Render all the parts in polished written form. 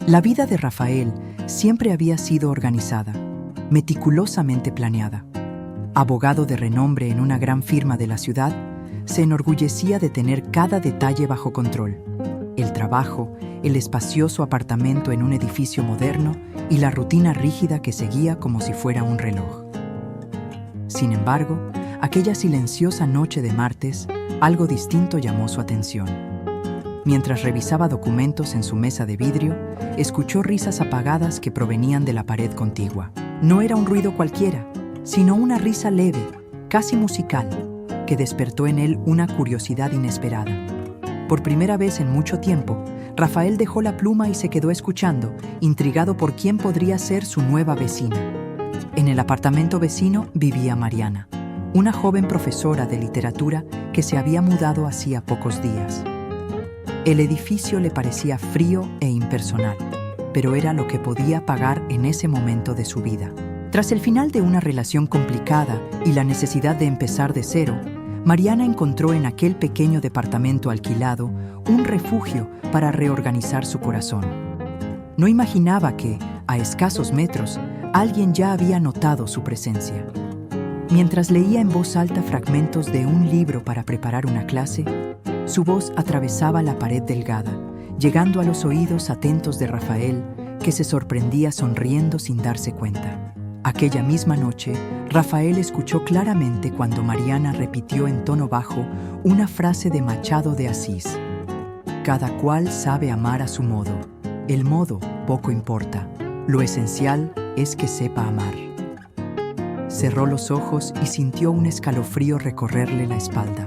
La vida de Rafael siempre había sido organizada, meticulosamente planeada. Abogado de renombre en una gran firma de la ciudad, se enorgullecía de tener cada detalle bajo control: el trabajo, el espacioso apartamento en un edificio moderno y la rutina rígida que seguía como si fuera un reloj. Sin embargo, aquella silenciosa noche de martes, algo distinto llamó su atención. Mientras revisaba documentos en su mesa de vidrio, escuchó risas apagadas que provenían de la pared contigua. No era un ruido cualquiera, sino una risa leve, casi musical, que despertó en él una curiosidad inesperada. Por primera vez en mucho tiempo, Rafael dejó la pluma y se quedó escuchando, intrigado por quién podría ser su nueva vecina. En el apartamento vecino vivía Mariana, una joven profesora de literatura que se había mudado hacía pocos días. El edificio le parecía frío e impersonal, pero era lo que podía pagar en ese momento de su vida. Tras el final de una relación complicada y la necesidad de empezar de cero, Mariana encontró en aquel pequeño departamento alquilado un refugio para reorganizar su corazón. No imaginaba que, a escasos metros, alguien ya había notado su presencia. Mientras leía en voz alta fragmentos de un libro para preparar una clase, su voz atravesaba la pared delgada, llegando a los oídos atentos de Rafael, que se sorprendía sonriendo sin darse cuenta. Aquella misma noche, Rafael escuchó claramente cuando Mariana repitió en tono bajo una frase de Machado de Asís: «Cada cual sabe amar a su modo. El modo poco importa. Lo esencial es que sepa amar». Cerró los ojos y sintió un escalofrío recorrerle la espalda.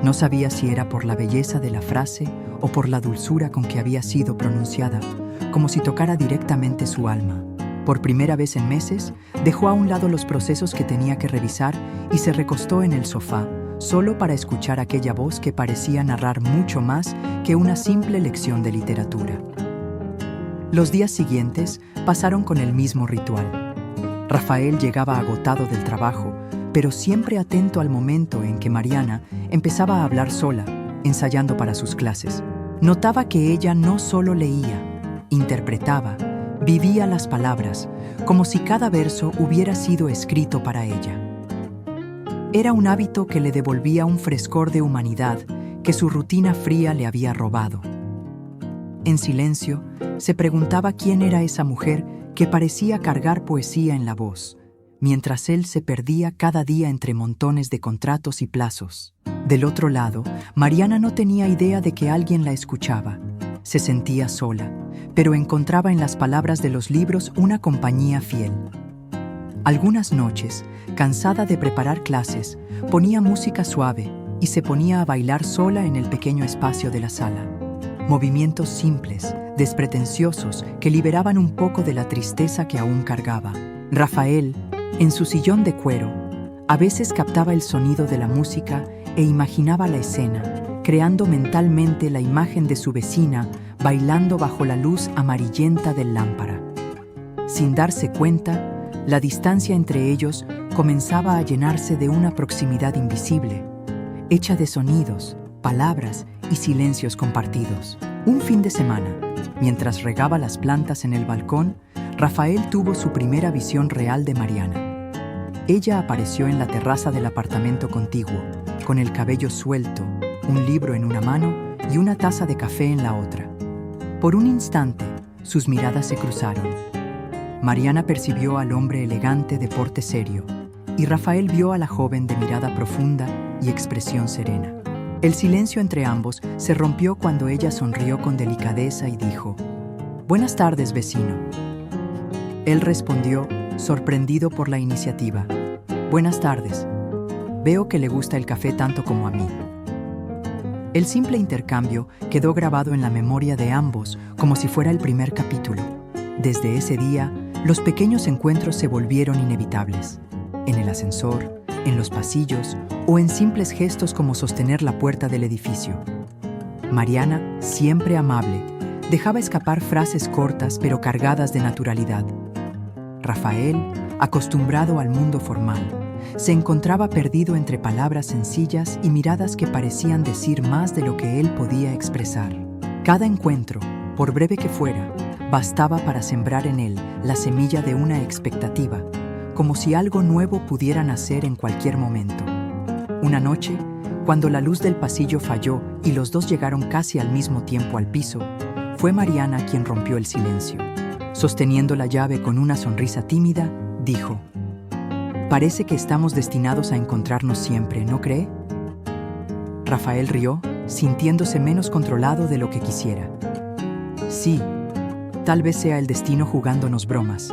No sabía si era por la belleza de la frase o por la dulzura con que había sido pronunciada, como si tocara directamente su alma. Por primera vez en meses, dejó a un lado los procesos que tenía que revisar y se recostó en el sofá, solo para escuchar aquella voz que parecía narrar mucho más que una simple lección de literatura. Los días siguientes pasaron con el mismo ritual. Rafael llegaba agotado del trabajo, pero siempre atento al momento en que Mariana empezaba a hablar sola, ensayando para sus clases. Notaba que ella no solo leía, interpretaba, vivía las palabras, como si cada verso hubiera sido escrito para ella. Era un hábito que le devolvía un frescor de humanidad que su rutina fría le había robado. En silencio, se preguntaba quién era esa mujer que parecía cargar poesía en la voz, mientras él se perdía cada día entre montones de contratos y plazos. Del otro lado, Mariana no tenía idea de que alguien la escuchaba. Se sentía sola, pero encontraba en las palabras de los libros una compañía fiel. Algunas noches, cansada de preparar clases, ponía música suave y se ponía a bailar sola en el pequeño espacio de la sala. Movimientos simples, despretenciosos, que liberaban un poco de la tristeza que aún cargaba. Rafael, en su sillón de cuero, a veces captaba el sonido de la música e imaginaba la escena, creando mentalmente la imagen de su vecina bailando bajo la luz amarillenta del lámpara. Sin darse cuenta, la distancia entre ellos comenzaba a llenarse de una proximidad invisible, hecha de sonidos, palabras y silencios compartidos. Un fin de semana, mientras regaba las plantas en el balcón, Rafael tuvo su primera visión real de Mariana. Ella apareció en la terraza del apartamento contiguo, con el cabello suelto, un libro en una mano y una taza de café en la otra. Por un instante, sus miradas se cruzaron. Mariana percibió al hombre elegante de porte serio, y Rafael vio a la joven de mirada profunda y expresión serena. El silencio entre ambos se rompió cuando ella sonrió con delicadeza y dijo: «Buenas tardes, vecino». Él respondió, sorprendido por la iniciativa: «Buenas tardes. Veo que le gusta el café tanto como a mí». El simple intercambio quedó grabado en la memoria de ambos como si fuera el primer capítulo. Desde ese día, los pequeños encuentros se volvieron inevitables. En el ascensor, en los pasillos o en simples gestos como sostener la puerta del edificio. Mariana, siempre amable, dejaba escapar frases cortas pero cargadas de naturalidad. Rafael, acostumbrado al mundo formal, se encontraba perdido entre palabras sencillas y miradas que parecían decir más de lo que él podía expresar. Cada encuentro, por breve que fuera, bastaba para sembrar en él la semilla de una expectativa, como si algo nuevo pudiera nacer en cualquier momento. Una noche, cuando la luz del pasillo falló y los dos llegaron casi al mismo tiempo al piso, fue Mariana quien rompió el silencio. Sosteniendo la llave con una sonrisa tímida, dijo: «Parece que estamos destinados a encontrarnos siempre, ¿no cree?». Rafael rió, sintiéndose menos controlado de lo que quisiera. «Sí, tal vez sea el destino jugándonos bromas».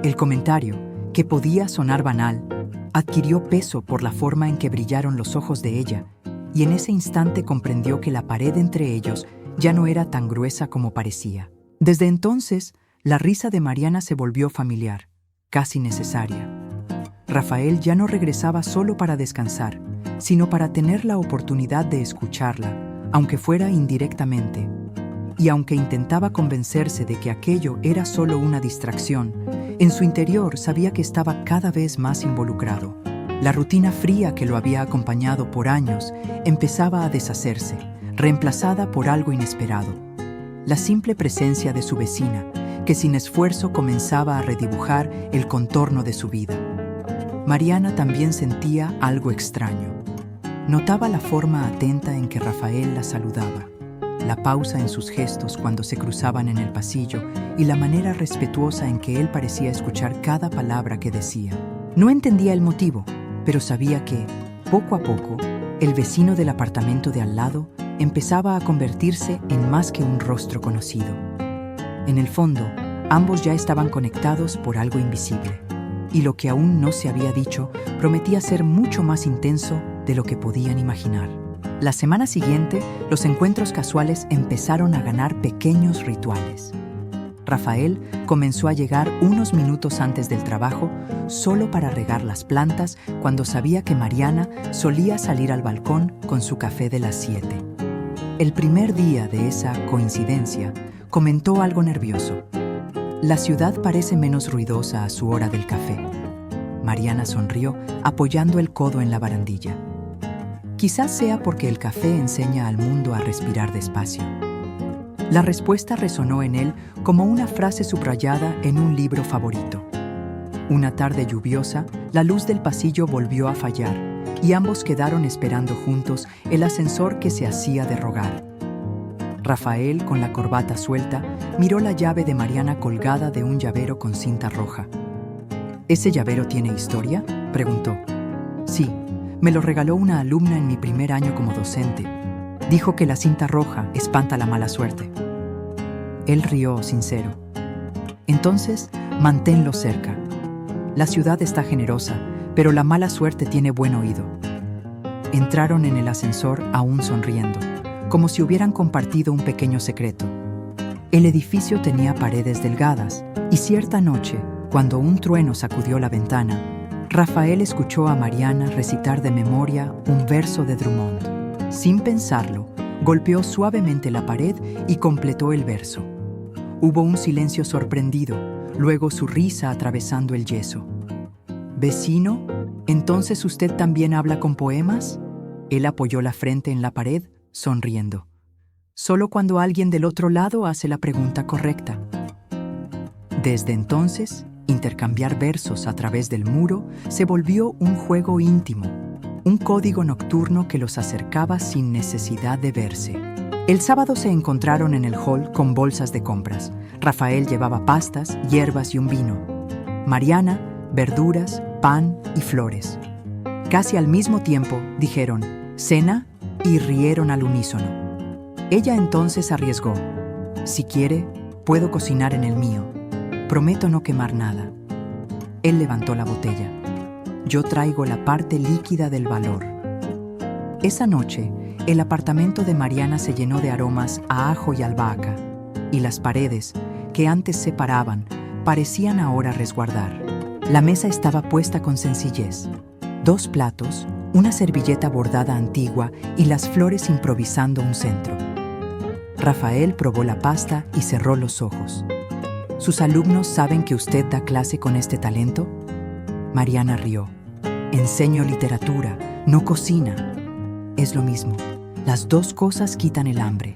El comentario, que podía sonar banal, adquirió peso por la forma en que brillaron los ojos de ella, y en ese instante comprendió que la pared entre ellos ya no era tan gruesa como parecía. Desde entonces, la risa de Mariana se volvió familiar, casi necesaria. Rafael ya no regresaba solo para descansar, sino para tener la oportunidad de escucharla, aunque fuera indirectamente. Y aunque intentaba convencerse de que aquello era solo una distracción, en su interior sabía que estaba cada vez más involucrado. La rutina fría que lo había acompañado por años empezaba a deshacerse, reemplazada por algo inesperado. La simple presencia de su vecina, que sin esfuerzo comenzaba a redibujar el contorno de su vida. Mariana también sentía algo extraño. Notaba la forma atenta en que Rafael la saludaba, la pausa en sus gestos cuando se cruzaban en el pasillo y la manera respetuosa en que él parecía escuchar cada palabra que decía. No entendía el motivo, pero sabía que, poco a poco, el vecino del apartamento de al lado empezaba a convertirse en más que un rostro conocido. En el fondo, ambos ya estaban conectados por algo invisible, y lo que aún no se había dicho prometía ser mucho más intenso de lo que podían imaginar. La semana siguiente, los encuentros casuales empezaron a ganar pequeños rituales. Rafael comenzó a llegar unos minutos antes del trabajo solo para regar las plantas cuando sabía que Mariana solía salir al balcón con su café de las 7. El primer día de esa coincidencia, comentó algo nervioso: «La ciudad parece menos ruidosa a su hora del café». Mariana sonrió, apoyando el codo en la barandilla. «Quizás sea porque el café enseña al mundo a respirar despacio». La respuesta resonó en él como una frase subrayada en un libro favorito. Una tarde lluviosa, la luz del pasillo volvió a fallar y ambos quedaron esperando juntos el ascensor que se hacía de rogar. Rafael, con la corbata suelta, miró la llave de Mariana colgada de un llavero con cinta roja. «¿Ese llavero tiene historia?», preguntó. «Sí, me lo regaló una alumna en mi primer año como docente. Dijo que la cinta roja espanta la mala suerte». Él rió, sincero. «Entonces, manténlo cerca. La ciudad está generosa, pero la mala suerte tiene buen oído». Entraron en el ascensor aún sonriendo, como si hubieran compartido un pequeño secreto. El edificio tenía paredes delgadas, y cierta noche, cuando un trueno sacudió la ventana, Rafael escuchó a Mariana recitar de memoria un verso de Drummond. Sin pensarlo, golpeó suavemente la pared y completó el verso. Hubo un silencio sorprendido, luego su risa atravesando el yeso. «¿Vecino? ¿Entonces usted también habla con poemas?». Él apoyó la frente en la pared, sonriendo. Solo cuando alguien del otro lado hace la pregunta correcta. Desde entonces, intercambiar versos a través del muro se volvió un juego íntimo, un código nocturno que los acercaba sin necesidad de verse. El sábado se encontraron en el hall con bolsas de compras. Rafael llevaba pastas, hierbas y un vino. Mariana, verduras, pan y flores. Casi al mismo tiempo dijeron «¿Cena?» y rieron al unísono. Ella entonces arriesgó: «Si quiere, puedo cocinar en el mío. Prometo no quemar nada». Él levantó la botella. «Yo traigo la parte líquida del valor». Esa noche, el apartamento de Mariana se llenó de aromas a ajo y albahaca, y las paredes, que antes separaban, parecían ahora resguardar. La mesa estaba puesta con sencillez. 2 platos, una servilleta bordada antigua y las flores improvisando un centro. Rafael probó la pasta y cerró los ojos. «¿Sus alumnos saben que usted da clase con este talento?». Mariana rió. «Enseño literatura, no cocina». «Es lo mismo. Las 2 cosas quitan el hambre».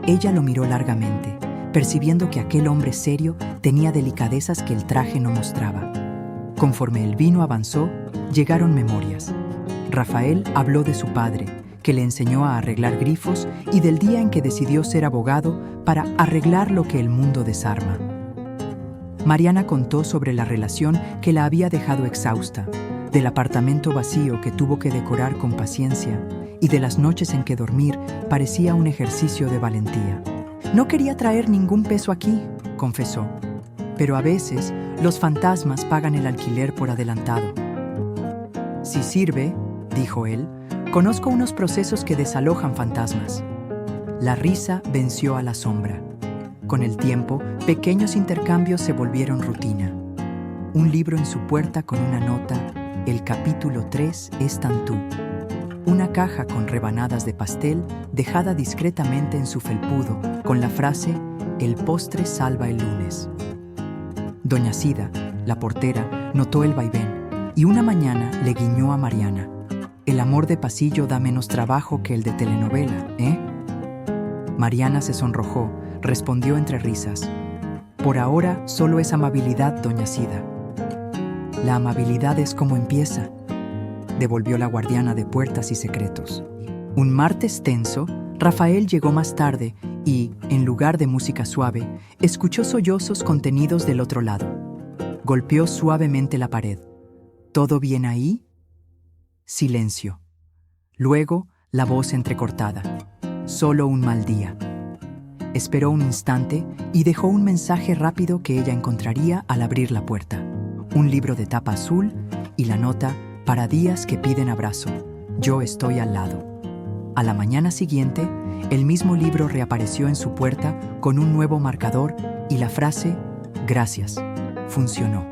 Ella lo miró largamente, percibiendo que aquel hombre serio tenía delicadezas que el traje no mostraba. Conforme el vino avanzó, llegaron memorias. Rafael habló de su padre, que le enseñó a arreglar grifos, y del día en que decidió ser abogado para arreglar lo que el mundo desarma. Mariana contó sobre la relación que la había dejado exhausta, del apartamento vacío que tuvo que decorar con paciencia y de las noches en que dormir parecía un ejercicio de valentía. No quería traer ningún peso aquí, confesó, pero a veces los fantasmas pagan el alquiler por adelantado. Si sirve, dijo él, conozco unos procesos que desalojan fantasmas. La risa venció a la sombra. Con el tiempo, pequeños intercambios se volvieron rutina. Un libro en su puerta con una nota, el capítulo 3 es Tantú. Una caja con rebanadas de pastel dejada discretamente en su felpudo con la frase, el postre salva el lunes. Doña Cida, la portera, notó el vaivén y una mañana le guiñó a Mariana. El amor de pasillo da menos trabajo que el de telenovela, ¿eh? Mariana se sonrojó, respondió entre risas. Por ahora solo es amabilidad, doña Cida. La amabilidad es como empieza, devolvió la guardiana de puertas y secretos. Un martes tenso, Rafael llegó más tarde y, en lugar de música suave, escuchó sollozos contenidos del otro lado. Golpeó suavemente la pared. ¿Todo bien ahí? Silencio. Luego, la voz entrecortada. Solo un mal día. Esperó un instante y dejó un mensaje rápido que ella encontraría al abrir la puerta. Un libro de tapa azul y la nota para días que piden abrazo. Yo estoy al lado. A la mañana siguiente, el mismo libro reapareció en su puerta con un nuevo marcador y la frase «Gracias». Funcionó.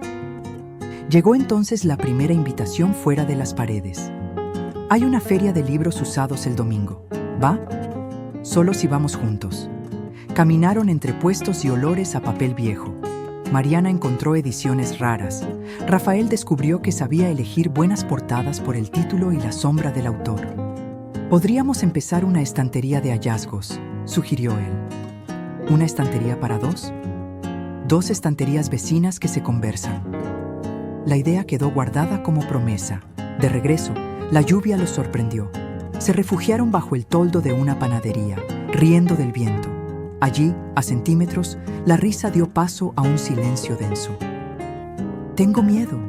Llegó entonces la primera invitación fuera de las paredes. Hay una feria de libros usados el domingo. ¿Va? Solo si vamos juntos. Caminaron entre puestos y olores a papel viejo. Mariana encontró ediciones raras. Rafael descubrió que sabía elegir buenas portadas por el título y la sombra del autor. Podríamos empezar una estantería de hallazgos, sugirió él. ¿Una estantería para dos? Dos estanterías vecinas que se conversan. La idea quedó guardada como promesa. De regreso, la lluvia los sorprendió. Se refugiaron bajo el toldo de una panadería, riendo del viento. Allí, a centímetros, la risa dio paso a un silencio denso. «Tengo miedo»,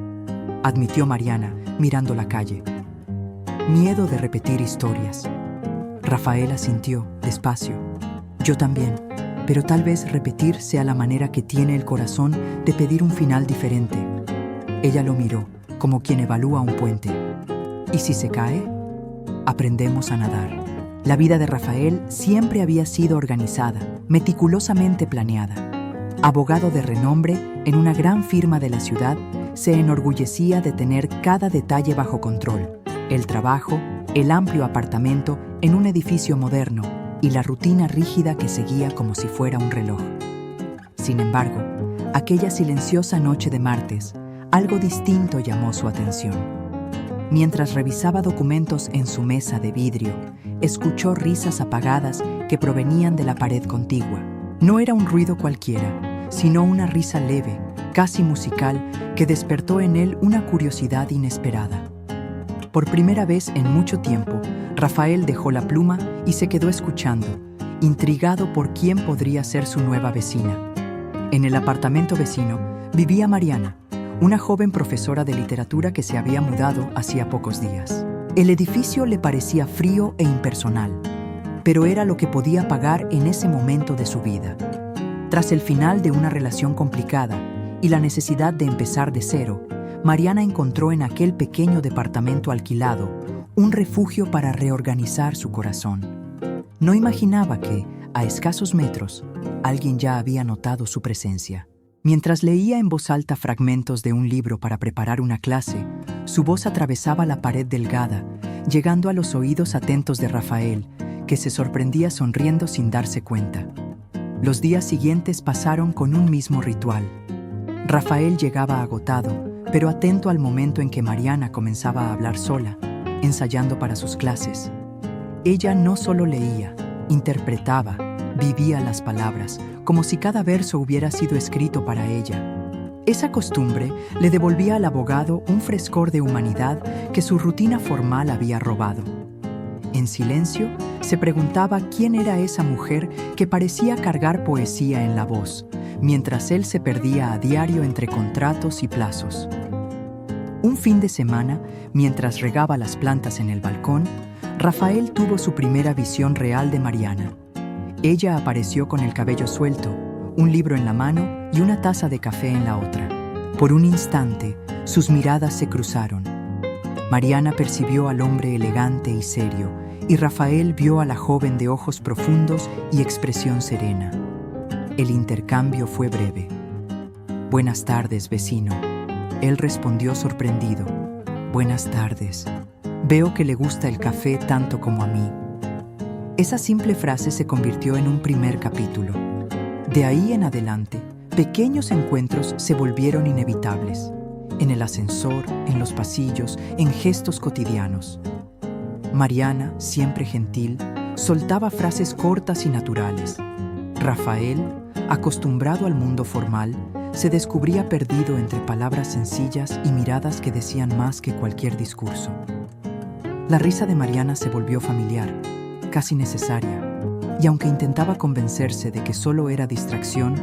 admitió Mariana, mirando la calle. «Miedo de repetir historias». Rafael asintió, despacio. «Yo también, pero tal vez repetir sea la manera que tiene el corazón de pedir un final diferente». Ella lo miró, como quien evalúa un puente. «¿Y si se cae?» «Aprendemos a nadar». La vida de Rafael siempre había sido organizada, meticulosamente planeada. Abogado de renombre en una gran firma de la ciudad, se enorgullecía de tener cada detalle bajo control. El trabajo, el amplio apartamento en un edificio moderno y la rutina rígida que seguía como si fuera un reloj. Sin embargo, aquella silenciosa noche de martes, algo distinto llamó su atención. Mientras revisaba documentos en su mesa de vidrio, escuchó risas apagadas que provenían de la pared contigua. No era un ruido cualquiera, sino una risa leve, casi musical, que despertó en él una curiosidad inesperada. Por primera vez en mucho tiempo, Rafael dejó la pluma y se quedó escuchando, intrigado por quién podría ser su nueva vecina. En el apartamento vecino vivía Mariana, una joven profesora de literatura que se había mudado hacía pocos días. El edificio le parecía frío e impersonal, pero era lo que podía pagar en ese momento de su vida. Tras el final de una relación complicada y la necesidad de empezar de cero, Mariana encontró en aquel pequeño departamento alquilado un refugio para reorganizar su corazón. No imaginaba que, a escasos metros, alguien ya había notado su presencia. Mientras leía en voz alta fragmentos de un libro para preparar una clase, su voz atravesaba la pared delgada, llegando a los oídos atentos de Rafael, que se sorprendía sonriendo sin darse cuenta. Los días siguientes pasaron con un mismo ritual. Rafael llegaba agotado, pero atento al momento en que Mariana comenzaba a hablar sola, ensayando para sus clases. Ella no solo leía, interpretaba, vivía las palabras, como si cada verso hubiera sido escrito para ella. Esa costumbre le devolvía al abogado un frescor de humanidad que su rutina formal había robado. En silencio, se preguntaba quién era esa mujer que parecía cargar poesía en la voz, mientras él se perdía a diario entre contratos y plazos. Un fin de semana, mientras regaba las plantas en el balcón, Rafael tuvo su primera visión real de Mariana. Ella apareció con el cabello suelto, un libro en la mano y una taza de café en la otra. Por un instante, sus miradas se cruzaron. Mariana percibió al hombre elegante y serio, y Rafael vio a la joven de ojos profundos y expresión serena. El intercambio fue breve. «Buenas tardes, vecino». Él respondió sorprendido. «Buenas tardes. Veo que le gusta el café tanto como a mí». Esa simple frase se convirtió en un primer capítulo. De ahí en adelante, pequeños encuentros se volvieron inevitables. En el ascensor, en los pasillos, en gestos cotidianos. Mariana, siempre gentil, soltaba frases cortas y naturales. Rafael, acostumbrado al mundo formal, se descubría perdido entre palabras sencillas y miradas que decían más que cualquier discurso. La risa de Mariana se volvió familiar, casi necesaria, y aunque intentaba convencerse de que solo era distracción,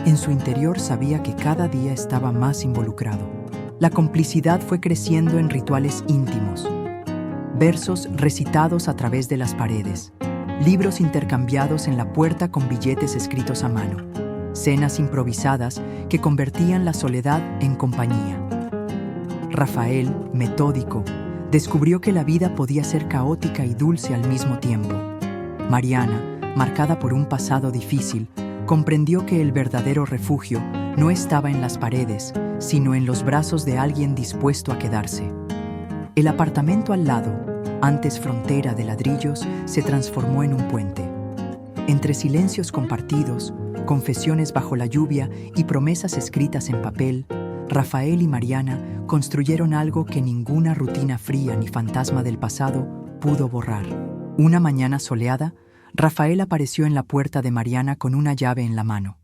en su interior sabía que cada día estaba más involucrado. La complicidad fue creciendo en rituales íntimos. Versos recitados a través de las paredes, libros intercambiados en la puerta con billetes escritos a mano, cenas improvisadas que convertían la soledad en compañía. Rafael, metódico, descubrió que la vida podía ser caótica y dulce al mismo tiempo. Mariana, marcada por un pasado difícil, comprendió que el verdadero refugio no estaba en las paredes, sino en los brazos de alguien dispuesto a quedarse. El apartamento al lado, antes frontera de ladrillos, se transformó en un puente. Entre silencios compartidos, confesiones bajo la lluvia y promesas escritas en papel, Rafael y Mariana construyeron algo que ninguna rutina fría ni fantasma del pasado pudo borrar. Una mañana soleada, Rafael apareció en la puerta de Mariana con una llave en la mano.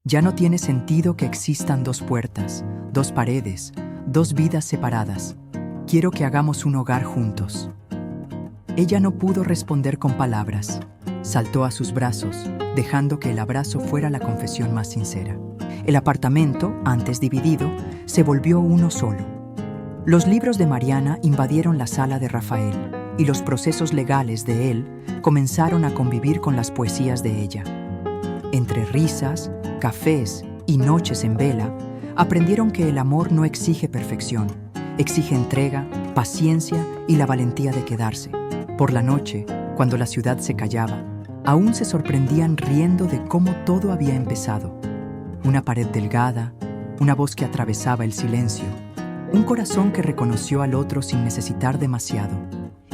Ya no tiene sentido que existan dos puertas, dos paredes, dos vidas separadas. Quiero que hagamos un hogar juntos. Ella no pudo responder con palabras. Saltó a sus brazos, dejando que el abrazo fuera la confesión más sincera. El apartamento, antes dividido, se volvió uno solo. Los libros de Mariana invadieron la sala de Rafael, y los procesos legales de él comenzaron a convivir con las poesías de ella. Entre risas, cafés y noches en vela, aprendieron que el amor no exige perfección, exige entrega, paciencia y la valentía de quedarse. Por la noche, cuando la ciudad se callaba, aún se sorprendían riendo de cómo todo había empezado. Una pared delgada, una voz que atravesaba el silencio, un corazón que reconoció al otro sin necesitar demasiado.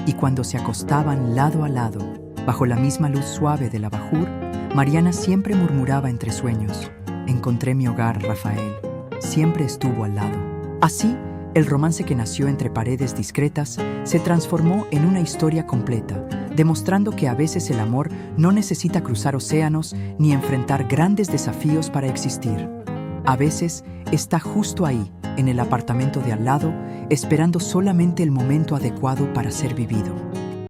Y cuando se acostaban lado a lado, bajo la misma luz suave del abajur, Mariana siempre murmuraba entre sueños: «Encontré mi hogar, Rafael. Siempre estuvo al lado». Así, el romance que nació entre paredes discretas se transformó en una historia completa, demostrando que a veces el amor no necesita cruzar océanos ni enfrentar grandes desafíos para existir. A veces está justo ahí, en el apartamento de al lado, esperando solamente el momento adecuado para ser vivido.